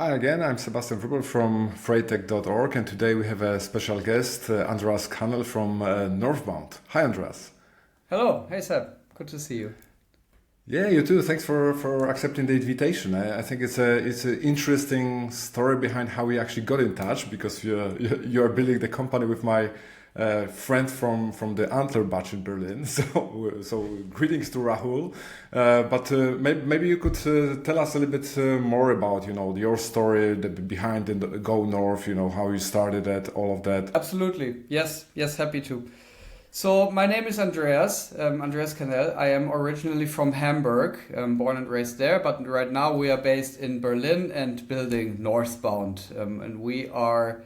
Hi again, I'm Sebastian Wrobel from freighttech.org, and today we have a special guest, Andreas Canel from Northbound. Hi, Andreas. Hello, hey Seb, good to see you. Yeah, you too. Thanks for accepting the invitation. I think it's an interesting story behind how we actually got in touch because you're building the company with my friend from the Antler batch in Berlin. So greetings to Rahul. But maybe you could tell us a little bit more about your story behind the Go North. How you started it, all of that. Absolutely, yes, happy to. So my name is Andreas, Andreas Canel. I am originally from Hamburg, born and raised there, but right now we are based in Berlin and building Northbound. And we are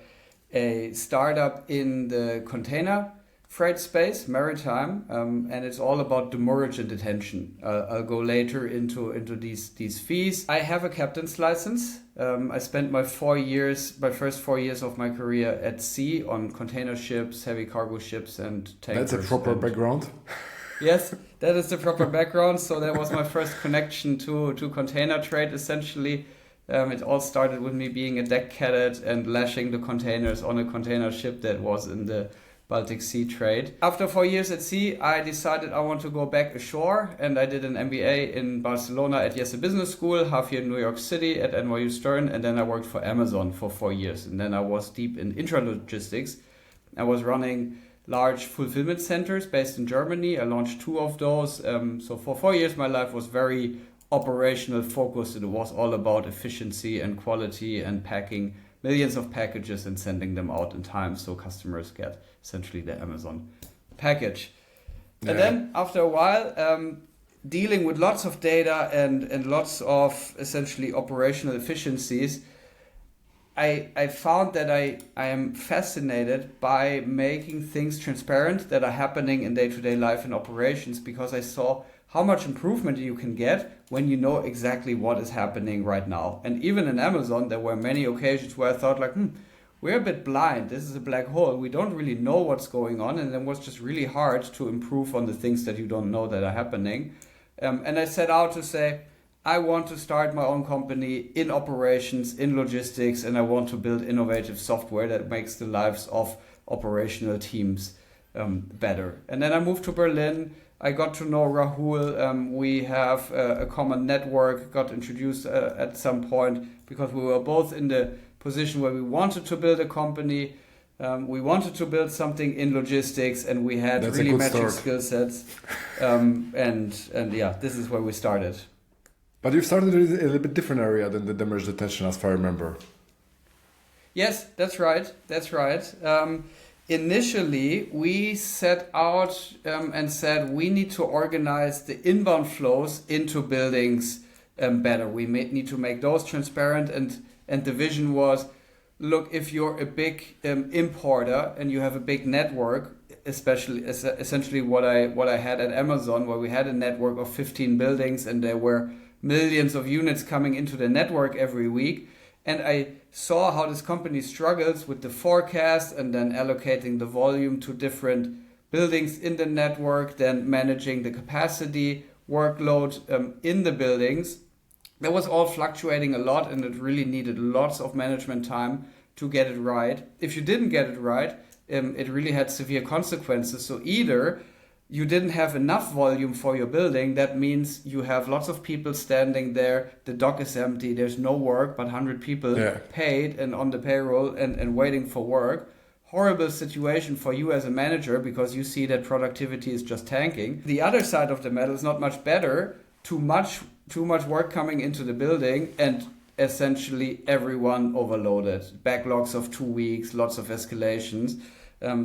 a startup in the container freight space, maritime, and it's all about demurrage and detention. I'll go later into these fees. I have a captain's license. I spent my first 4 years of my career at sea on container ships, heavy cargo ships, and tankers. That's a proper background. Yes, that is the proper background. So that was my first connection to container trade, essentially. It all started with me being a deck cadet and lashing the containers on a container ship that was in the Baltic Sea trade. After 4 years at sea, I decided I want to go back ashore, and I did an MBA in Barcelona at Yale Business School, half year in New York City at NYU Stern, and then I worked for Amazon for 4 years. And then I was deep in intralogistics. I was running large fulfillment centers based in Germany. I launched two of those. So for 4 years, my life was very operational focused. It was all about efficiency and quality and packing millions of packages and sending them out in time so customers get essentially the Amazon package. Yeah. And then after a while, dealing with lots of data and lots of essentially operational efficiencies, I found that I am fascinated by making things transparent that are happening in day-to-day life and operations, because I saw how much improvement you can get when you know exactly what is happening right now. And even in Amazon, there were many occasions where I thought like, we're a bit blind. This is a black hole. We don't really know what's going on. And it was just really hard to improve on the things that you don't know that are happening. And I set out to say, I want to start my own company in operations, in logistics, and I want to build innovative software that makes the lives of operational teams better. And then I moved to Berlin. I got to know Rahul. We have a common network, got introduced at some point because we were both in the position where we wanted to build a company. We wanted to build something in logistics, and we had That's really matching skill sets. And yeah, this is where we started. But you started in a little bit different area than the Demurrage Detention, as far as I remember. Yes, that's right. Initially, we set out and said we need to organize the inbound flows into buildings better. We need to make those transparent, and the vision was, look, if you're a big importer and you have a big network, essentially what I had at Amazon, where we had a network of 15 buildings and there were millions of units coming into the network every week. And I saw how this company struggles with the forecast and then allocating the volume to different buildings in the network, then managing the capacity workload in the buildings. That was all fluctuating a lot, and it really needed lots of management time to get it right. If you didn't get it right, it really had severe consequences. So either you didn't have enough volume for your building. That means you have lots of people standing there. The dock is empty. There's no work, but 100 people paid and on the payroll and waiting for work. Horrible situation for you as a manager, because you see that productivity is just tanking. The other side of the medal is not much better. Too much work coming into the building and essentially everyone overloaded. Backlogs of 2 weeks, lots of escalations.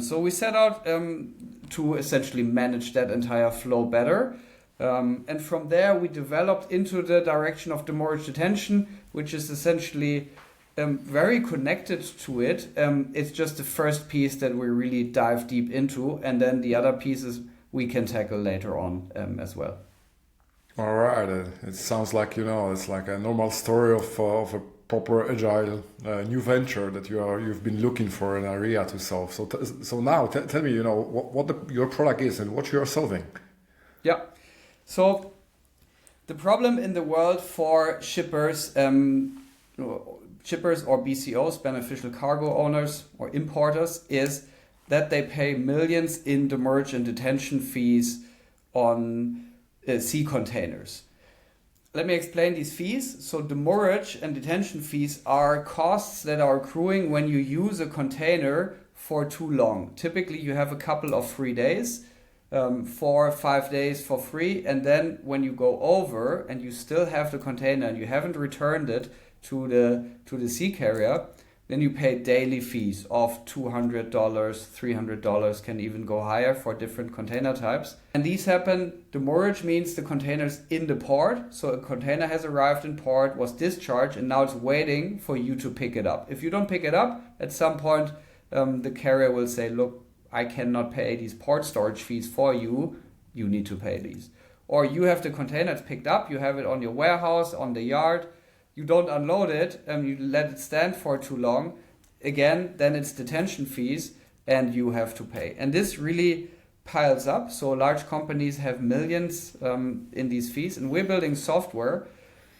So we set out to essentially manage that entire flow better. And from there, we developed into the direction of demurrage detention, which is essentially very connected to it. It's just the first piece that we really dive deep into. And then the other pieces we can tackle later on as well. All right. It sounds like, it's like a normal story of a proper agile new venture that you've been looking for an area to solve. So now tell me, what your product is and what you are solving. Yeah. So the problem in the world for shippers, shippers or BCOs, beneficial cargo owners or importers, is that they pay millions in demurrage and detention fees on sea containers. Let me explain these fees. So demurrage and detention fees are costs that are accruing when you use a container for too long. Typically you have a couple of free days, 4 or 5 days for free, and then when you go over and you still have the container and you haven't returned it to the sea carrier, then you pay daily fees of $200, $300, can even go higher for different container types. And these happen, demurrage means the container's in the port, so a container has arrived in port, was discharged, and now it's waiting for you to pick it up. If you don't pick it up, at some point the carrier will say, look, I cannot pay these port storage fees for you, you need to pay these. Or you have the container, it's picked up, you have it on your warehouse, on the yard, you don't unload it, you let it stand for too long, again, then it's detention fees and you have to pay. And this really piles up. So large companies have millions in these fees, and we're building software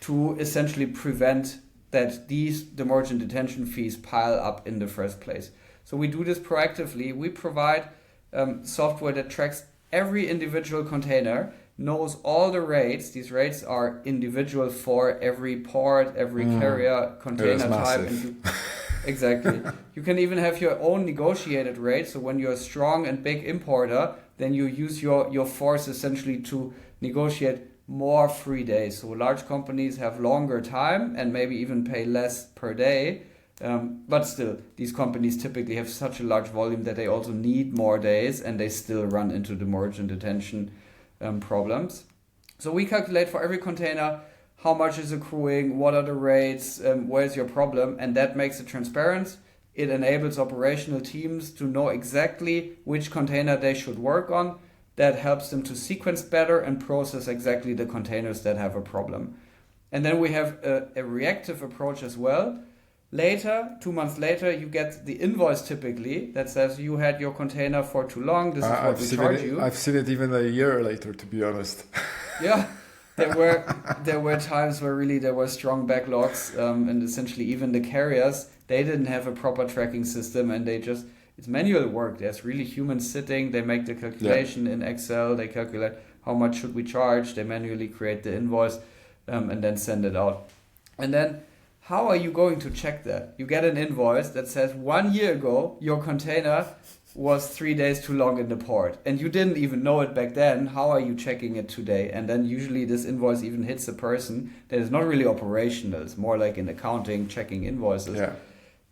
to essentially prevent that these demurrage and detention fees pile up in the first place. So we do this proactively. We provide software that tracks every individual container, knows all the rates. These rates are individual for every port, every carrier, container type. And exactly. You can even have your own negotiated rate. So when you're a strong and big importer, then you use your force essentially to negotiate more free days. So large companies have longer time and maybe even pay less per day. But still, these companies typically have such a large volume that they also need more days, and they still run into demurrage and detention problems. So we calculate for every container how much is accruing, what are the rates, where's your problem, and that makes it transparent. It enables operational teams to know exactly which container they should work on. That helps them to sequence better and process exactly the containers that have a problem. And then we have a reactive approach as well. Later, 2 months later, you get the invoice typically that says you had your container for too long. This is what we charge you. I've seen it even a year later, to be honest. Yeah, there were times where really there were strong backlogs, and essentially even the carriers, they didn't have a proper tracking system, and it's manual work. There's really humans sitting. They make the calculation in Excel. They calculate how much should we charge. They manually create the invoice, and then send it out. And then, how are you going to check that? You get an invoice that says 1 year ago, your container was 3 days too long in the port, and you didn't even know it back then. How are you checking it today? And then usually this invoice even hits a person that is not really operational. It's more like in accounting, checking invoices. Yeah.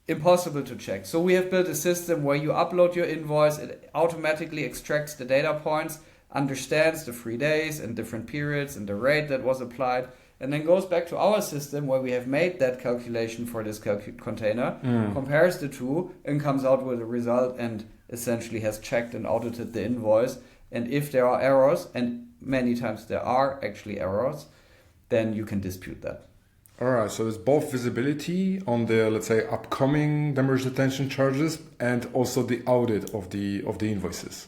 Impossible to check. So we have built a system where you upload your invoice, it automatically extracts the data points, understands the 3 days and different periods and the rate that was applied, and then goes back to our system where we have made that calculation for this container, compares the two, and comes out with a result and essentially has checked and audited the invoice. And if there are errors, and many times there are actually errors, then you can dispute that. All right, so it's both visibility on the, let's say, upcoming demurrage detention charges and also the audit of the invoices.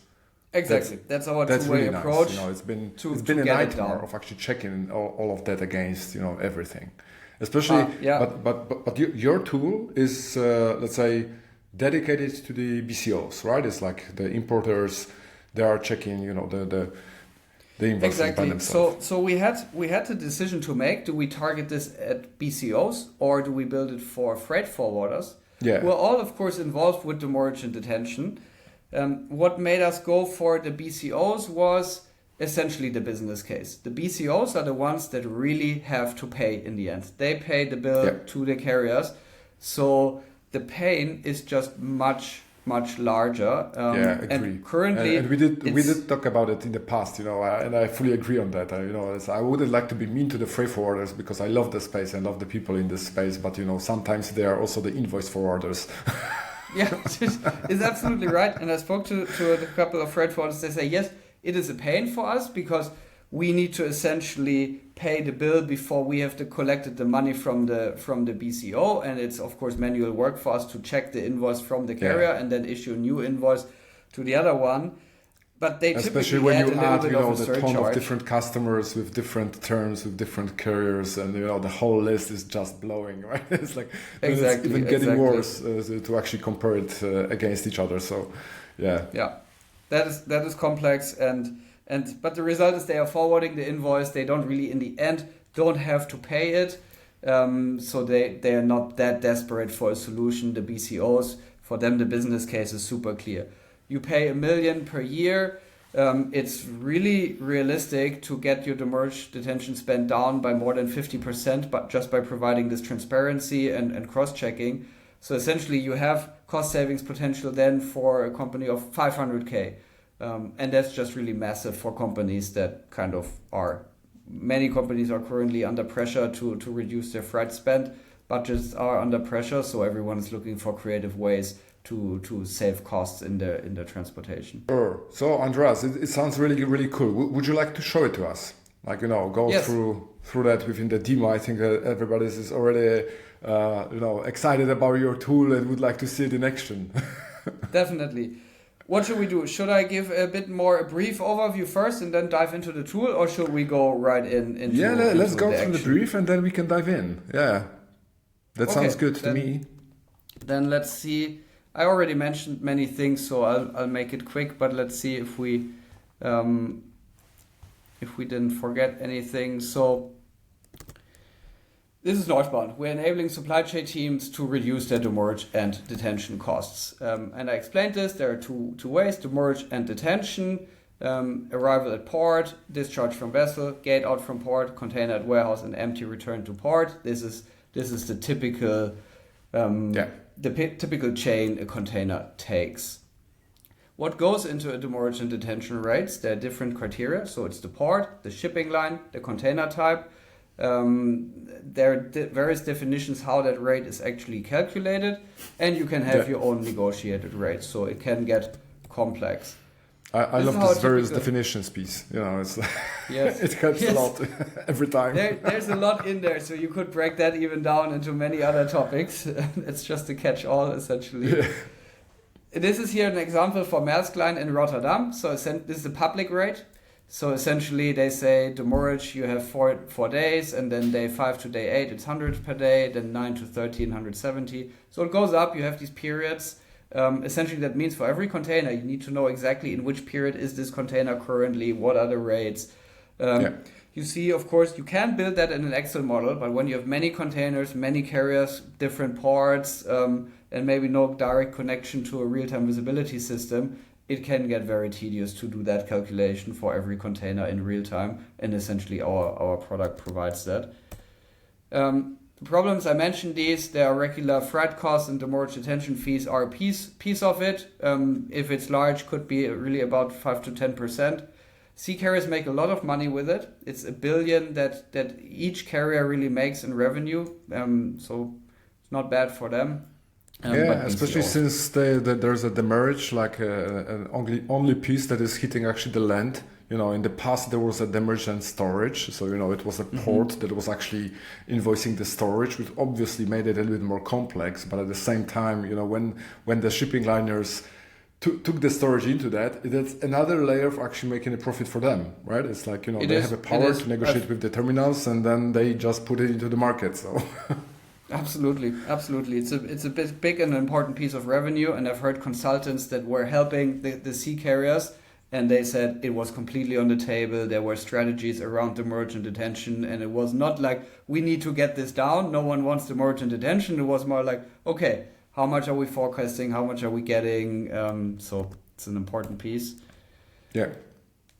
Exactly, that's our two-way really approach. Nice. You know, it's been a nightmare of actually checking all of that against everything, especially. But your tool is let's say dedicated to the BCOs, right? It's like the importers, they are checking the invoices by themselves. So we had the decision to make: do we target this at BCOs or do we build it for freight forwarders? Yeah, we're all of course involved with demurrage and detention. What made us go for the BCOs was essentially the business case. The BCOs are the ones that really have to pay in the end. They pay the bill to the carriers. So the pain is just much, much larger. Agree. And currently... And we did talk about it in the past, and I fully agree on that. I wouldn't like to be mean to the freight forwarders because I love the space and love the people in this space, but, sometimes they are also the invoice forwarders. Yeah, it's absolutely right. And I spoke to a couple of freight forwarders. They say, yes, it is a pain for us because we need to essentially pay the bill before we have to collect the money from the BCO. And it's, of course, manual work for us to check the invoice from the carrier and then issue a new invoice to the other one. But they especially typically when add you a little add, bit you know, of a the ton of surcharge. different customers with different terms, with different carriers, and you know the whole list is just blowing, right? It's like it's even getting worse to actually compare it against each other. So, yeah, that is complex, and but the result is they are forwarding the invoice. They don't really, in the end, don't have to pay it. So they are not that desperate for a solution. The BCOs, for them, the business case is super clear. You pay $1 million per year. It's really realistic to get your demurrage detention spend down by more than 50%, but just by providing this transparency and cross-checking. So essentially, you have cost savings potential then for a company of 500K. And that's just really massive for companies that kind of are. Many companies are currently under pressure to reduce their freight spend. Budgets are under pressure, so everyone is looking for creative ways to save costs in their transportation. Sure. So Andras, it sounds really, really cool. Would you like to show it to us? Like, you know, go through that within the demo. I think that everybody is already excited about your tool and would like to see it in action. Definitely. What should we do? Should I give a brief overview first and then dive into the tool, or should we go right into let's go through the brief and then we can dive in. Yeah, that sounds good to me. Then let's see. I already mentioned many things, so I'll make it quick. But let's see if we didn't forget anything. So this is Northbound. We're enabling supply chain teams to reduce their demurrage and detention costs. And I explained this. There are two ways: demurrage and detention. Arrival at port, discharge from vessel, gate out from port, container at warehouse, and empty return to port. This is the typical typical chain a container takes. What goes into a demurrage and detention rates? There are different criteria. So it's the port, the shipping line, the container type. There are various definitions how that rate is actually calculated, and you can have your own negotiated rates. So it can get complex. I love this various definitions piece. You know, it's it helps a lot every time. There's a lot in there, so you could break that even down into many other topics. It's just a catch-all, essentially. Yeah. This is here an example for Maersk Line in Rotterdam. So this is the public rate. So essentially, they say demurrage, you have 4 days, and then day 5 to day 8, it's 100 per day, then 9 to 13, 170. So it goes up, you have these periods. Essentially, that means for every container, you need to know exactly in which period is this container currently, what are the rates. You see, of course, you can build that in an Excel model, but when you have many containers, many carriers, different ports, and maybe no direct connection to a real-time visibility system, it can get very tedious to do that calculation for every container in real time, and essentially our product provides that. The problems I mentioned there are regular freight costs and demurrage detention fees are a piece of it. If it's large, could be really about 5 to 10%. Sea carriers make a lot of money with it. It's $1 billion that each carrier really makes in revenue. So it's not bad for them. Especially since there's a demurrage, like an only piece that is hitting actually the land. You know, in the past there was a demurrage and storage, so you know it was a port that was actually invoicing the storage, which obviously made it a little bit more complex. But at the same time, you know, when the shipping liners took the storage into that, that's another layer of actually making a profit for them, right? It's like, you know, they have a power to negotiate with the terminals, and then they just put it into the market. So. Absolutely. It's a big and important piece of revenue, and I've heard consultants that were helping the sea carriers, and they said it was completely on the table. There were strategies around demurrage and detention, and it was not like we need to get this down. No one wants demurrage and detention. It was more like, okay, how much are we forecasting? How much are we getting? So it's an important piece. Yeah.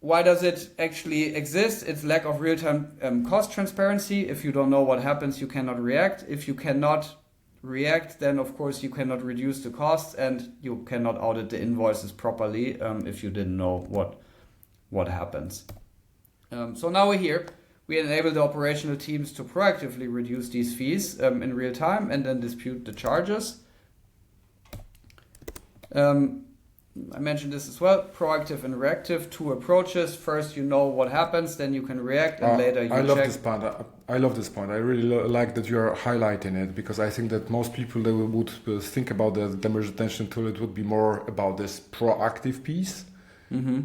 Why does it actually exist? It's lack of real-time cost transparency. If you don't know what happens, you cannot react. If you cannot react, then of course you cannot reduce the costs, and you cannot audit the invoices properly if you didn't know what happens. So now we're here. We enable the operational teams to proactively reduce these fees in real time and then dispute the charges. I mentioned this as well, proactive and reactive, two approaches. First, you know what happens, then you can react, and later you check. I love this point. I really like that you are highlighting it, because I think that most people that would think about the demurrage detention tool, it would be more about this proactive piece.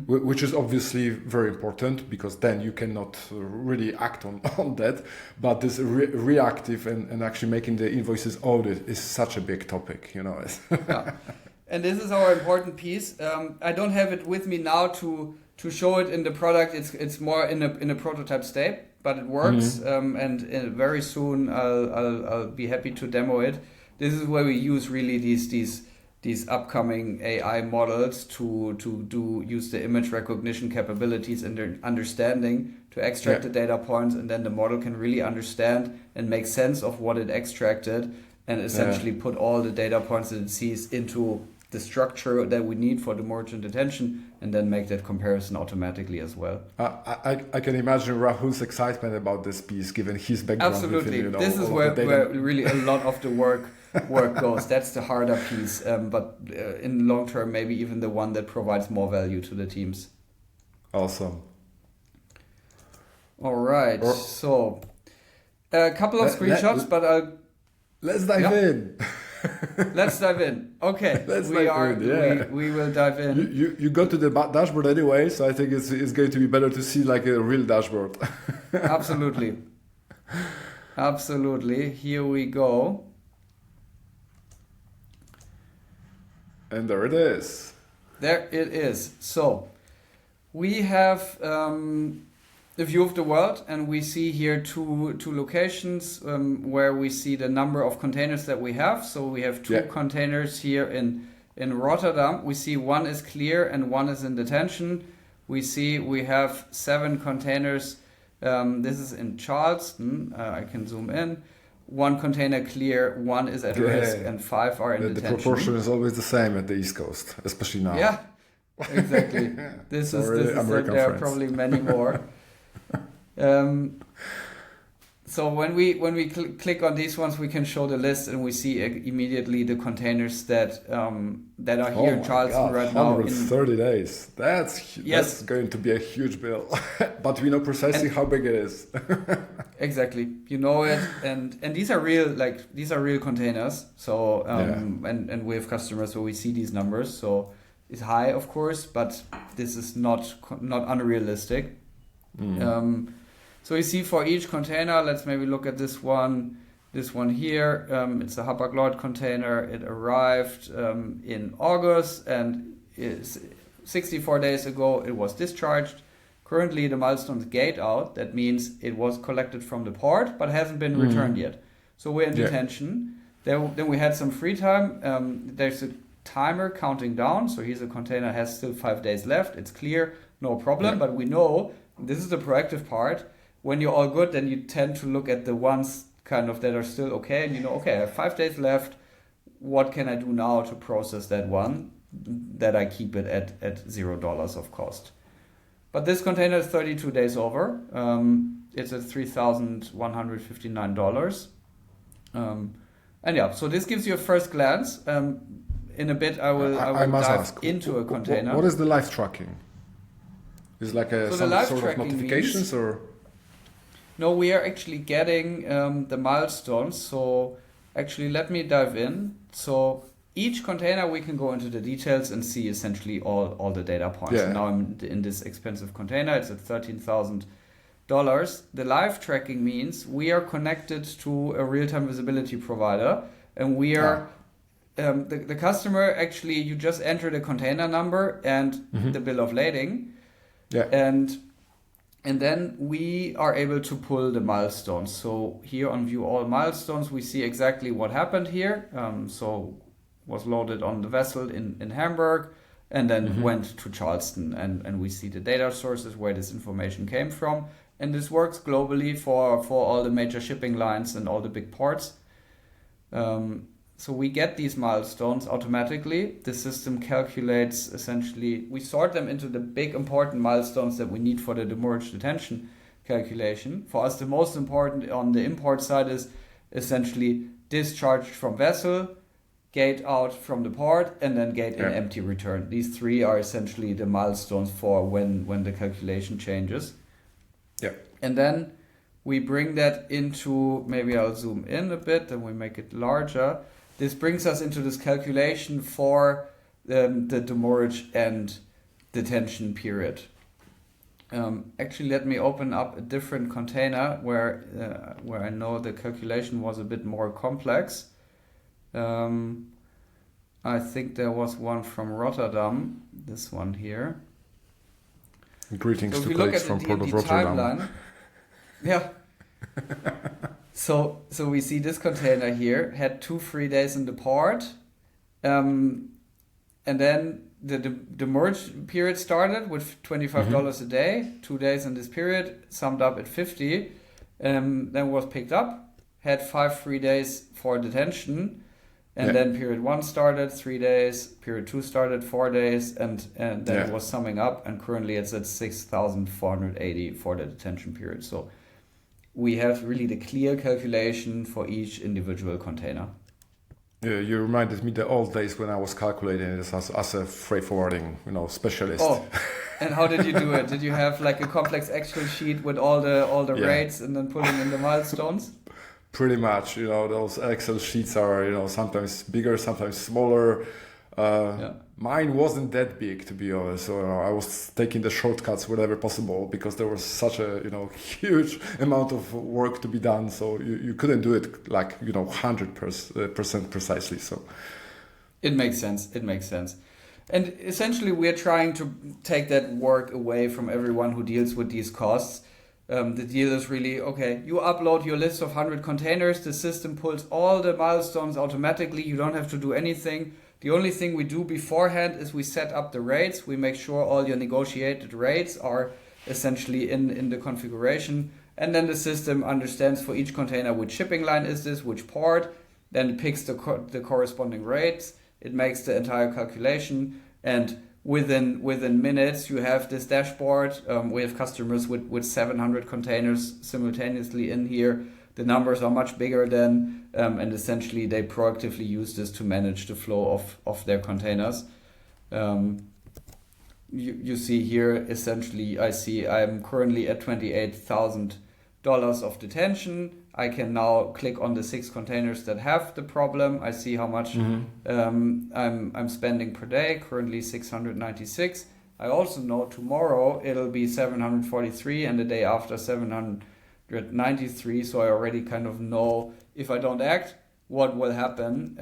which is obviously very important because then you cannot really act on that. But this reactive and actually making the invoices audit is such a big topic, Yeah. And this is our important piece. I don't have it with me now to show it in the product. It's more in a prototype state, but it works. And very soon I'll be happy to demo it. This is where we use really these upcoming AI models to use the image recognition capabilities and their understanding to extract the data points, and then the model can really understand and make sense of what it extracted, and essentially put all the data points that it sees into the structure that we need for the Demurrage and Detention, and then make that comparison automatically as well. I can imagine Rahul's excitement about this piece, given his background. Absolutely, within, this is where really a lot of the work goes. That's the harder piece, but in the long term, maybe even the one that provides more value to the teams. Awesome. All right, so a couple of screenshots, but let's dive in. Let's dive in. Okay, we will dive in. You go to the dashboard anyway, so I think it's going to be better to see like a real dashboard. Absolutely. Here we go. And there it is. So we have a view of the world, and we see here two locations where we see the number of containers that we have. So we have two containers here in Rotterdam. We see one is clear and one is in detention. We see we have 7 containers. This is in Charleston. I can zoom in. 1 container clear, 1 is at risk, and 5 are in detention. The proportion is always the same at the East Coast, especially now. Yeah, exactly. This is there are probably many more. So when we click on these ones, we can show the list, and we see immediately the containers that are here in Charleston right now. 130 days. That's going to be a huge bill, but we know precisely how big it is. Exactly, you know it, and these are real containers. So and we have customers where we see these numbers. So it's high, of course, but this is not unrealistic. So you see for each container, let's maybe look at this one here. It's a Hapag-Lloyd container. It arrived in August, and 64 days ago it was discharged. Currently the milestone is gate out. That means it was collected from the port but hasn't been returned yet. So we're in detention. Then we had some free time. There's a timer counting down. So here's a container, has still 5 days left. It's clear, no problem. But we know, this is the proactive part, when you're all good, then you tend to look at the ones kind of that are still okay, and okay, I have 5 days left. What can I do now to process that one, that I keep it at $0 of cost? But this container is 32 days over. It's at $3,159. So this gives you a first glance. In a bit, I will dive into a container. What is the live tracking? Is like some sort of notifications or? No, we are actually getting the milestones. So actually, let me dive in. So each container, we can go into the details and see essentially all the data points. Yeah. Now I'm in this expensive container. It's at $13,000. The live tracking means we are connected to a real-time visibility provider, and we are the customer. Actually, you just enter the container number and the bill of lading. Yeah. And then we are able to pull the milestones. So here on View All Milestones, we see exactly what happened here. So was loaded on the vessel in Hamburg, and then went to Charleston. And we see the data sources where this information came from. And this works globally for all the major shipping lines and all the big ports. So we get these milestones automatically. The system calculates, essentially, we sort them into the big important milestones that we need for the demurrage detention calculation. For us, the most important on the import side is essentially discharged from vessel, gate out from the port, and then gate in empty return. These 3 are essentially the milestones for when the calculation changes. Yeah. And then we bring that into, maybe I'll zoom in a bit, and we make it larger. This brings us into this calculation for the demurrage and detention period. Actually, let me open up a different container where I know the calculation was a bit more complex. I think there was one from Rotterdam, this one here. Greetings to colleagues from Port of Rotterdam. Timeline, yeah. So we see this container here had 2 free days in the port, and then the merge period started with $25 a day, 2 days in this period, summed up at 50, then was picked up, had 5 free days for detention, and then period 1 started 3 days, period 2 started 4 days, and then it was summing up, and currently it's at 6,480 for the detention period. So we have really the clear calculation for each individual container. Yeah, you reminded me the old days when I was calculating this as a freight forwarding, specialist. Oh, and how did you do it? Did you have like a complex Excel sheet with all the rates and then pulling in the milestones? Pretty much, those Excel sheets are, sometimes bigger, sometimes smaller. Mine wasn't that big, to be honest. So I was taking the shortcuts wherever possible because there was such a, huge amount of work to be done. So you couldn't do it like, 100% precisely. So it makes sense. And essentially, we're trying to take that work away from everyone who deals with these costs. The deal is really, okay, you upload your list of 100 containers, the system pulls all the milestones automatically, you don't have to do anything. The only thing we do beforehand is we set up the rates, we make sure all your negotiated rates are essentially in the configuration, and then the system understands for each container which shipping line is this, which port, then it picks the corresponding rates, it makes the entire calculation, and within minutes you have this dashboard. We have customers with 700 containers simultaneously in here. The numbers are much bigger than, and essentially they proactively use this to manage the flow of their containers. You see here, essentially, I'm currently at $28,000 of detention. I can now click on the 6 containers that have the problem. I see how much I'm spending per day, currently 696. I also know tomorrow it'll be 743 and the day after 793. So I already kind of know if I don't act, what will happen.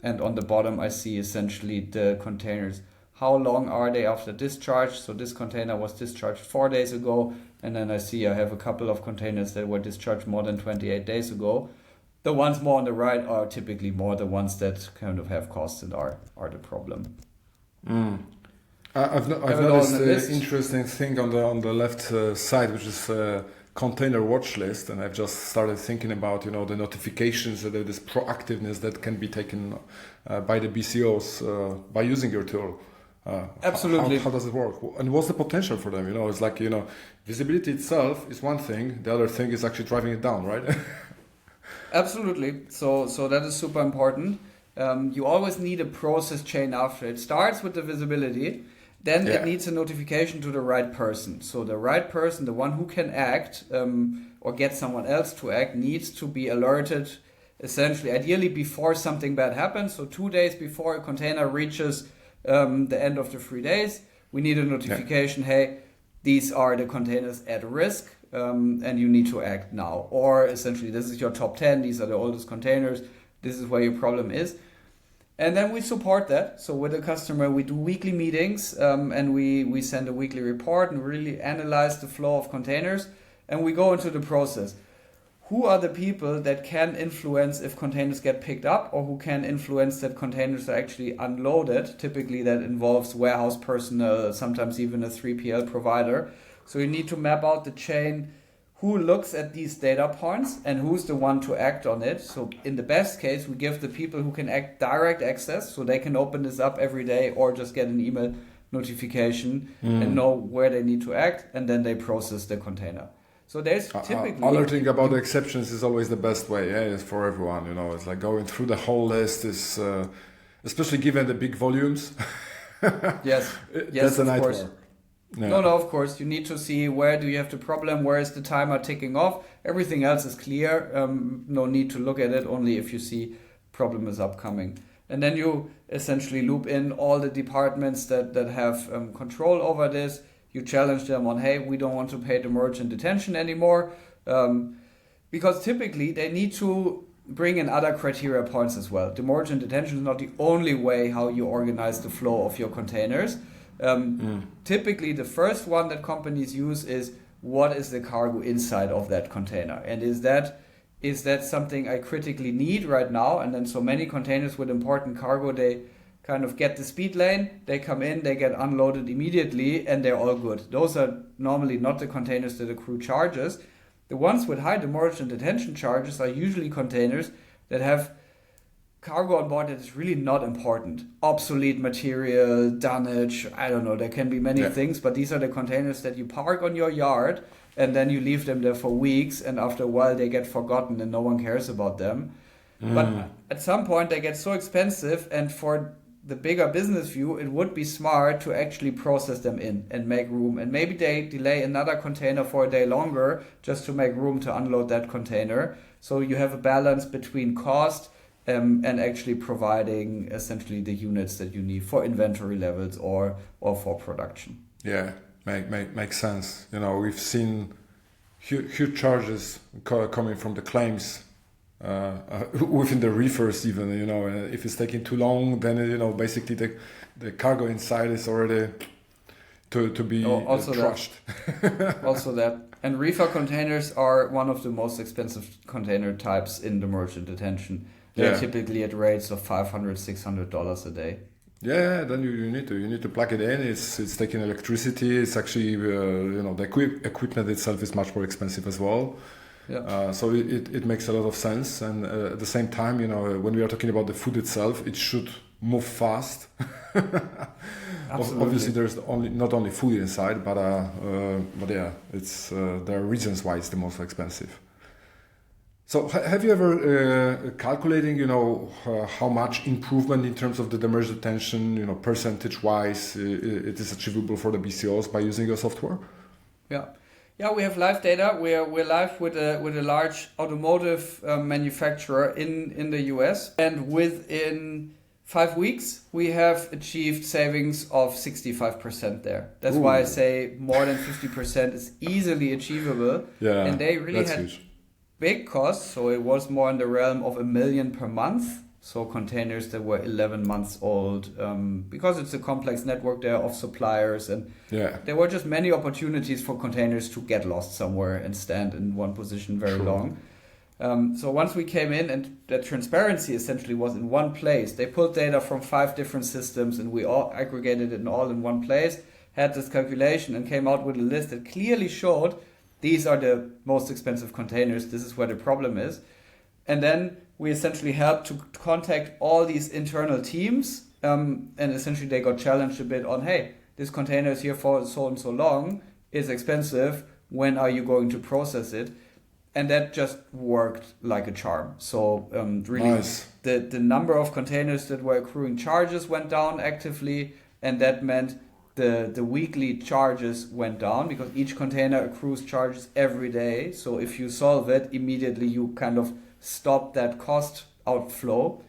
And on the bottom, I see essentially the containers. How long are they after discharge? So this container was discharged 4 days ago. And then I see I have a couple of containers that were discharged more than 28 days ago. The ones more on the right are typically more the ones that kind of have costs and are the problem. I've noticed an interesting thing on the left side, which is container watch list, and I've just started thinking about the notifications, this proactiveness that can be taken by the BCOs by using your tool. Absolutely. How does it work? And what's the potential for them? It's like, visibility itself is one thing. The other thing is actually driving it down, right? Absolutely. So that is super important. You always need a process chain after. It starts with the visibility. Then it needs a notification to the right person. So the right person, the one who can act or get someone else to act, needs to be alerted, essentially, ideally before something bad happens. So 2 days before a container reaches the end of the 3 days, we need a notification, hey, these are the containers at risk and you need to act now. Or essentially, this is your top 10, these are the oldest containers, this is where your problem is. And then we support that. So with the customer, we do weekly meetings and we send a weekly report and really analyze the flow of containers. And we go into the process. Who are the people that can influence if containers get picked up, or who can influence that containers are actually unloaded? Typically that involves warehouse personnel, sometimes even a 3PL provider. So you need to map out the chain, who looks at these data points and who's the one to act on it. So in the best case, we give the people who can act direct access, so they can open this up every day or just get an email notification and know where they need to act, and then they process the container. So there's typically... alerting about the exceptions is always the best way, It's for everyone, It's like going through the whole list is, especially given the big volumes. Yes, that's a nightmare. Yeah. No, of course. You need to see where do you have the problem, where is the timer ticking off. Everything else is clear. No need to look at it, only if you see problem is upcoming. And then you essentially loop in all the departments that have control over this. You challenge them on, hey, we don't want to pay demurrage and detention anymore. Because typically they need to bring in other criteria points as well. Demurrage and detention is not the only way how you organize the flow of your containers. Typically the first one that companies use is, what is the cargo inside of that container? And is that something I critically need right now? And then so many containers with important cargo, they kind of get the speed lane, they come in, they get unloaded immediately, and they're all good. Those are normally not the containers that accrue charges. The ones with high demurrage and detention charges are usually containers that have cargo on board that is really not important. Obsolete material, dunnage, I don't know, there can be many things, but these are the containers that you park on your yard and then you leave them there for weeks, and after a while they get forgotten and no one cares about them. But at some point they get so expensive, and for the bigger business view, it would be smart to actually process them in and make room. And maybe they delay another container for a day longer just to make room to unload that container. So you have a balance between cost and actually providing essentially the units that you need for inventory levels or for production. Yeah, makes sense. You know, we've seen huge charges coming from the claims within the reefers even, you know, if it's taking too long, then, you know, basically the cargo inside is already to be trashed. Also that. And reefer containers are one of the most expensive container types in demurrage and detention. They're typically at rates of $500, $600 a day. Yeah, then you need to plug it in. It's taking electricity. It's actually you know, the equipment itself is much more expensive as well. Yeah. So it makes a lot of sense, and at the same time, you know, when we are talking about the food itself, it should move fast. Obviously, there's not only food inside, but yeah, it's there are reasons why it's the most expensive. So have you ever calculating, you know, how much improvement in terms of the demurrage detention, you know, percentage-wise, it is achievable for the BCOs by using your software? Yeah, we have live data. We're live with a large automotive manufacturer in the US, and within 5 weeks we have achieved savings of 65% there. That's why I say more than 50% is easily achievable. Yeah, and they really had huge. Big costs, so it was more in the realm of $1 million per month. So containers that were 11 months old, because it's a complex network there of suppliers, and there were just many opportunities for containers to get lost somewhere and stand in one position very long. So once we came in, and the transparency essentially was in one place, they pulled data from 5 different systems and we all aggregated it all in one place, had this calculation and came out with a list that clearly showed these are the most expensive containers, this is where the problem is. And then we essentially helped to contact all these internal teams, and essentially they got challenged a bit on, hey, this container is here for so and so long, it's expensive, when are you going to process it? And that just worked like a charm. So really nice. The number of containers that were accruing charges went down actively, and that meant the weekly charges went down because each container accrues charges every day. So if you solve it, immediately you kind of stop that cost outflow.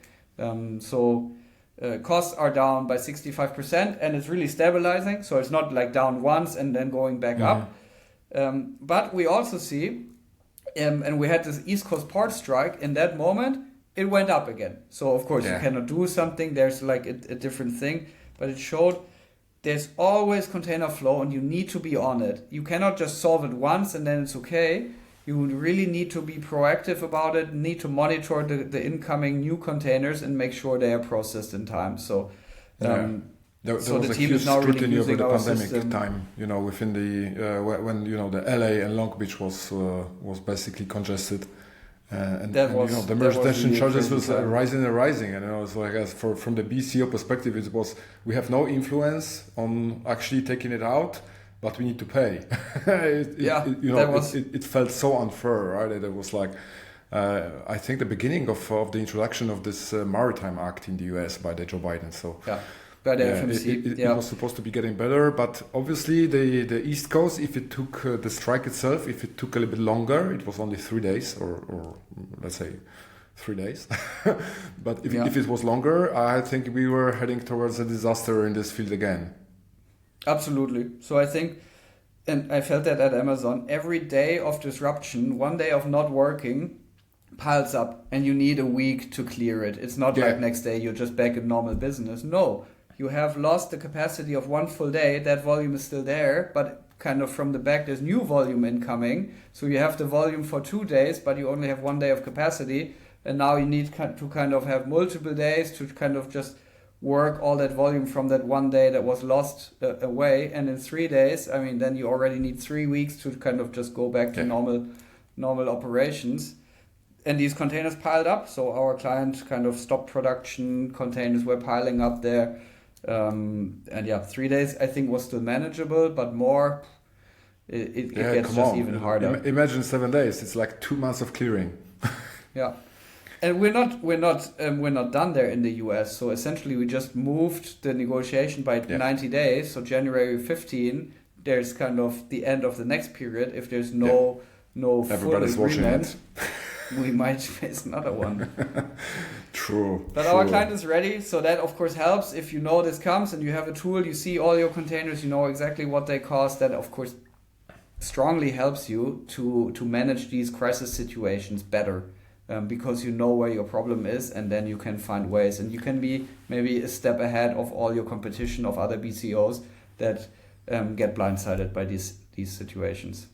Costs are down by 65%, and it's really stabilizing. So it's not like down once and then going back up. But we also see, and we had this East Coast port strike, in that moment, it went up again. So of course you cannot do something, there's like a different thing, but it showed there's always container flow and you need to be on it. You cannot just solve it once and then it's okay. You really need to be proactive about it, need to monitor the incoming new containers and make sure they are processed in time. So there was the team is now really using the pandemic system. Time, you know, within the when you know the LA and Long Beach was basically congested, and you know the demurrage detention charges was rising, and you know, so I guess from the BCO perspective, it was we have no influence on actually taking it out, but we need to pay. It felt so unfair, right? It was like. I think the beginning of the introduction of this Maritime Act in the US by the Joe Biden. So by the FMC. It was supposed to be getting better, but obviously the East Coast, if it took the strike itself, if it took a little bit longer, it was only 3 days or let's say 3 days. But if it was longer, I think we were heading towards a disaster in this field again. Absolutely. So I think, and I felt that at Amazon, every day of disruption, one day of not working, piles up, and you need a week to clear it. It's not like next day you're just back in normal business. No, you have lost the capacity of one full day. That volume is still there, but kind of from the back there's new volume incoming. So you have the volume for 2 days, but you only have 1 day of capacity. And now you need to kind of have multiple days to kind of just work all that volume from that 1 day that was lost away. And in 3 days, I mean, then you already need 3 weeks to kind of just go back to normal operations. And these containers piled up. So our client kind of stopped production. Containers were piling up there. And 3 days I think was still manageable, but more, it gets just even harder. Imagine 7 days. It's like 2 months of clearing. Yeah. And we're not done there in the US. So essentially, we just moved the negotiation by 90 days. So January 15, there's kind of the end of the next period. If there's no everybody's full watching agreement, it. we might face another one. True. But our client is ready, so that of course helps. If you know this comes and you have a tool, you see all your containers, you know exactly what they cost. That of course strongly helps you to manage these crisis situations better. Because you know where your problem is, and then you can find ways, and you can be maybe a step ahead of all your competition of other BCOs that get blindsided by these situations.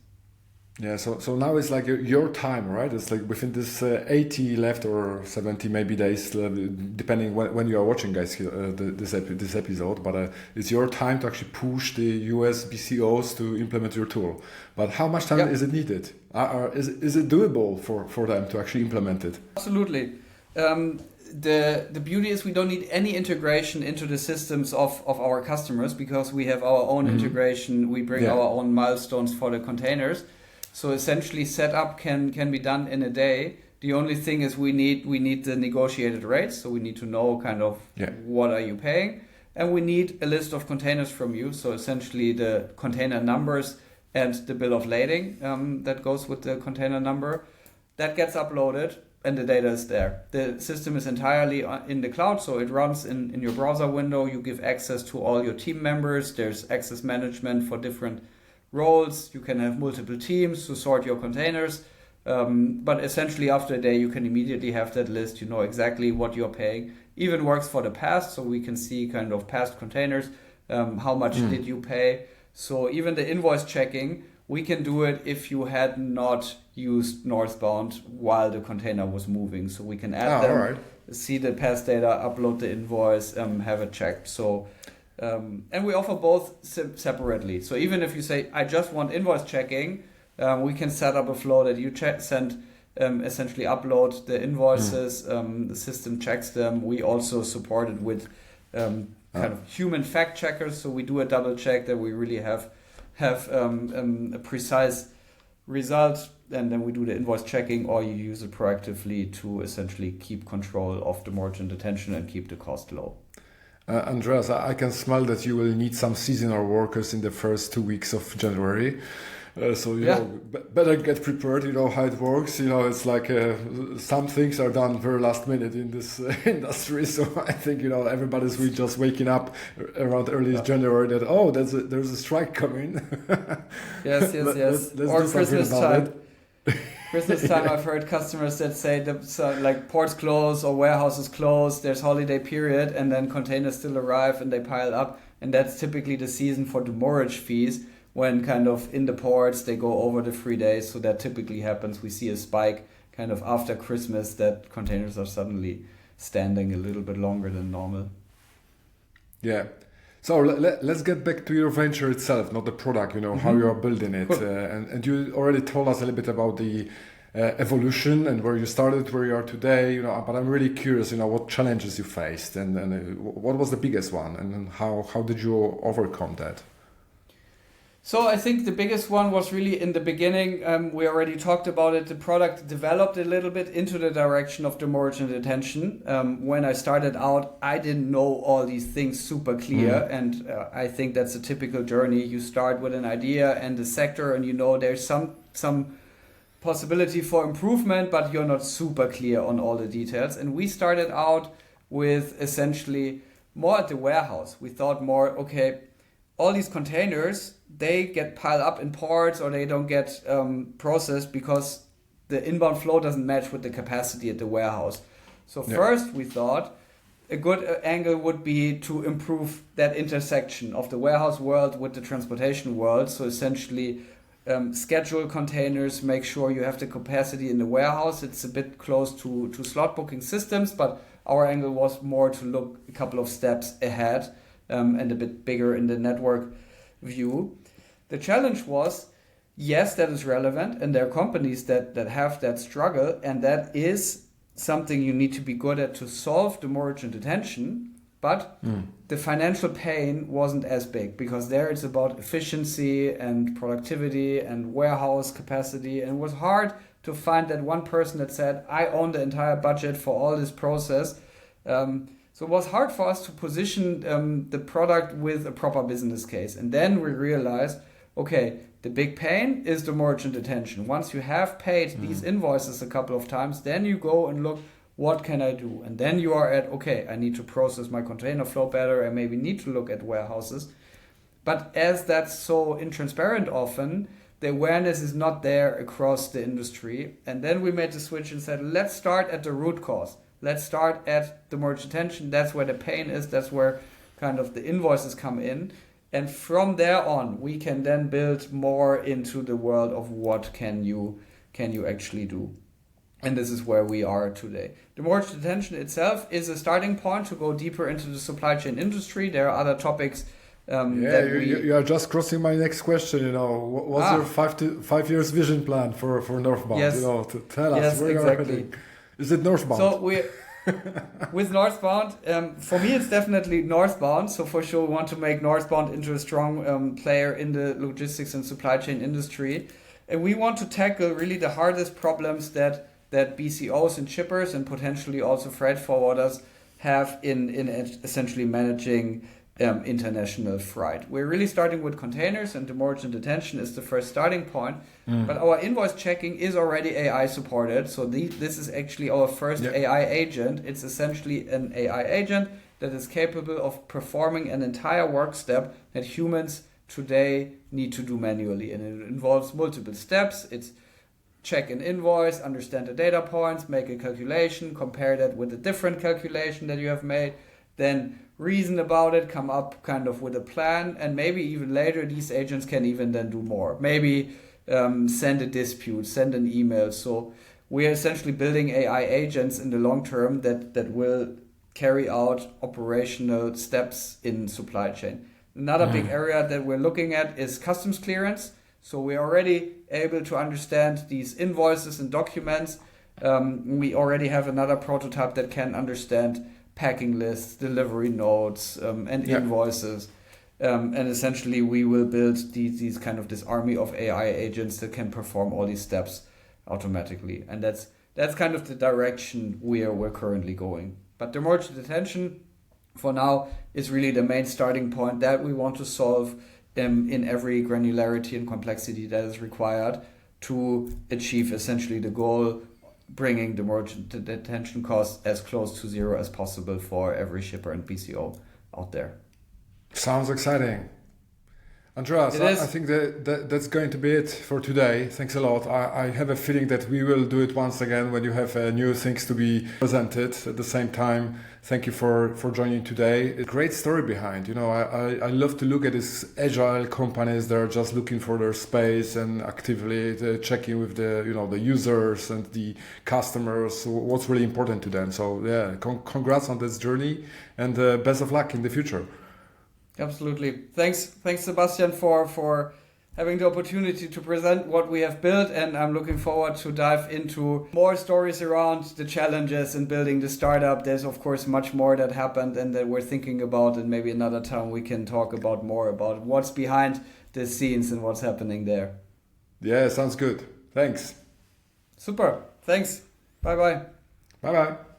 Yeah, so now it's like your time, right? It's like within this 80 left or 70 maybe days, depending when you are watching, guys, this episode. But it's your time to actually push the US BCOs to implement your tool. But how much time is it needed? Is it doable for them to actually implement it? Absolutely. The beauty is we don't need any integration into the systems of our customers, because we have our own integration. We bring our own milestones for the containers. So essentially, setup can be done in a day. The only thing is we need the negotiated rates. So we need to know kind of what are you paying, and we need a list of containers from you. So essentially, the container numbers and the bill of lading that goes with the container number, that gets uploaded, and the data is there. The system is entirely in the cloud, so it runs in your browser window. You give access to all your team members. There's access management for different roles. You can have multiple teams to sort your containers, but essentially after a day you can immediately have that list. You know exactly what you're paying. Even works for the past, so we can see kind of past containers, how much did you pay. So even the invoice checking, we can do it if you had not used Northbound while the container was moving. So we can add them, see the past data, upload the invoice, have it checked. So and we offer both separately. So even if you say, I just want invoice checking, we can set up a flow that you essentially upload the invoices, the system checks them. We also support it with kind of human fact checkers. So we do a double check that we really have a precise result, and then we do the invoice checking, or you use it proactively to essentially keep control of the margin detention and keep the cost low. Andreas, I can smell that you will need some seasonal workers in the first 2 weeks of January. So, you know, better get prepared. You know how it works. You know, it's like some things are done very last minute in this industry. So I think, you know, everybody's really just waking up around early January that, there's a strike coming. Yes. Let's or do Christmas time. it. Christmas time, I've heard customers that say like ports close or warehouses close, there's holiday period, and then containers still arrive and they pile up. And that's typically the season for demurrage fees, when kind of in the ports they go over the 3 days. So that typically happens. We see a spike kind of after Christmas, that containers are suddenly standing a little bit longer than normal. Yeah. So let's get back to your venture itself, not the product, you know, how you are building it. And you already told us a little bit about the evolution and where you started, where you are today, you know, but I'm really curious, you know, what challenges you faced and what was the biggest one, and how did you overcome that? So I think the biggest one was really in the beginning. We already talked about it. The product developed a little bit into the direction of demurrage and detention. When I started out, I didn't know all these things super clear. And I think that's a typical journey. You start with an idea and the sector, and you know there's some possibility for improvement, but you're not super clear on all the details. And we started out with essentially more at the warehouse. We thought more, okay, all these containers, they get piled up in ports or they don't get processed because the inbound flow doesn't match with the capacity at the warehouse. So first we thought a good angle would be to improve that intersection of the warehouse world with the transportation world. So essentially schedule containers, make sure you have the capacity in the warehouse. It's a bit close to slot booking systems, but our angle was more to look a couple of steps ahead and a bit bigger in the network view. The challenge was, yes, that is relevant, and there are companies that have that struggle, and that is something you need to be good at to solve demurrage and detention, but the financial pain wasn't as big, because there it's about efficiency and productivity and warehouse capacity, and it was hard to find that one person that said, I own the entire budget for all this process. So it was hard for us to position the product with a proper business case. And then we realized, okay, the big pain is the demurrage and detention. Once you have paid these invoices a couple of times, then you go and look, what can I do? And then you are at, okay, I need to process my container flow better. I maybe need to look at warehouses. But as that's so intransparent often, the awareness is not there across the industry. And then we made the switch and said, let's start at the root cause. Let's start at the demurrage detention. That's where the pain is. That's where kind of the invoices come in. And from there on, we can then build more into the world of what can you actually do. And this is where we are today. The demurrage detention itself is a starting point to go deeper into the supply chain industry. There are other topics. You are just crossing my next question. What's your 5 years vision plan for Northbound? Yes. To tell us. Yes, where exactly. You are heading. Is it Northbound? So with Northbound, for me it's definitely Northbound. So for sure we want to make Northbound into a strong player in the logistics and supply chain industry. And we want to tackle really the hardest problems that BCOs and shippers and potentially also freight forwarders have in essentially managing international freight. We're really starting with containers, and demurrage and detention is the first starting point. But our invoice checking is already AI supported. So this is actually our first AI agent. It's essentially an AI agent that is capable of performing an entire work step that humans today need to do manually. And it involves multiple steps. It's check an invoice, understand the data points, make a calculation, compare that with a different calculation that you have made, then reason about it, come up kind of with a plan, and maybe even later these agents can even then do more. Maybe send a dispute, send an email. So we are essentially building AI agents in the long term that will carry out operational steps in supply chain. Another big area that we're looking at is customs clearance. So we're already able to understand these invoices and documents. We already have another prototype that can understand packing lists, delivery notes, and invoices. And essentially we will build these kind of this army of AI agents that can perform all these steps automatically. And that's kind of the direction we're currently going. But the demurrage detention for now is really the main starting point that we want to solve in every granularity and complexity that is required to achieve essentially the goal, bringing the demurrage detention costs as close to zero as possible for every shipper and BCO out there. Sounds exciting. Andreas, I think that's going to be it for today. Thanks a lot. I have a feeling that we will do it once again when you have new things to be presented at the same time. Thank you for joining today. A great story behind. I love to look at these agile companies that are just looking for their space and actively checking with the users and the customers what's really important to them. So congrats on this journey, and best of luck in the future. Absolutely. Thanks, Sebastian, for having the opportunity to present what we have built, and I'm looking forward to dive into more stories around the challenges in building the startup. There's of course much more that happened and that we're thinking about, and maybe another time we can talk about more about what's behind the scenes and what's happening there. Yeah, sounds good. Thanks. Super. Thanks. Bye-bye. Bye-bye.